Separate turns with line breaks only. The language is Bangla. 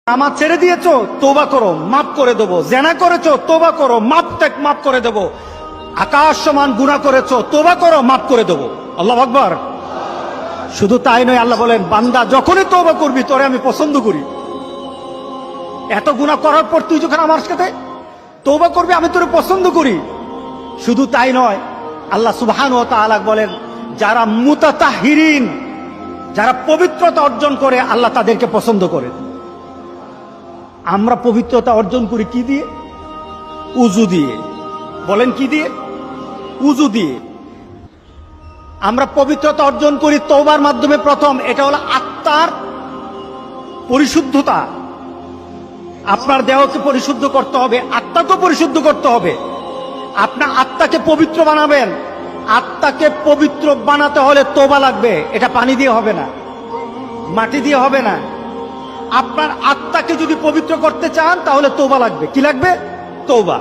নামাজ ছেড়ে দিয়েছো, তওবা করো, মাফ করে দেবো। জেনা করেছো, তওবা করো, মাফ করে দেবো। আকাশ সমান গুনাহ করেছো, তওবা করো, মাফ করে দেবো। আল্লাহু আকবার। শুধু তাই নয়, আল্লাহ বলেন, বান্দা যখনই তওবা করবি তোরে আমি পছন্দ করি। এত গুনাহ করার পর তুই যখন আমার সাথে তওবা করবি, আমি তোরে পছন্দ করি। শুধু তাই নয়, আল্লাহ সুবহানাহু ওয়া তাআলা বলেন, যারা মুতাতাহহিরিন, যারা পবিত্রতা অর্জন করে, আল্লাহ তাদেরকে পছন্দ করেন। আমরা পবিত্রতা অর্জন করি কি দিয়ে? উযু দিয়ে। বলেন কি দিয়ে? উযু দিয়ে। আমরা পবিত্রতা অর্জন করি তওবার মাধ্যমে। প্রথম, এটা হলো আত্মার পরিশুদ্ধতা। আপনার দেহকে পরিশুদ্ধ করতে হবে, আত্মাকে পরিশুদ্ধ করতে হবে। আপনার আত্মাকে পবিত্র বানাবেন। আত্মাকে পবিত্র বানাতে হলে তওবা লাগবে। এটা পানি দিয়ে হবে না, মাটি দিয়ে হবে না। আপনার আত্মাকে যদি পবিত্র করতে চান তাহলে তওবা লাগবে। কি লাগবে? তওবা।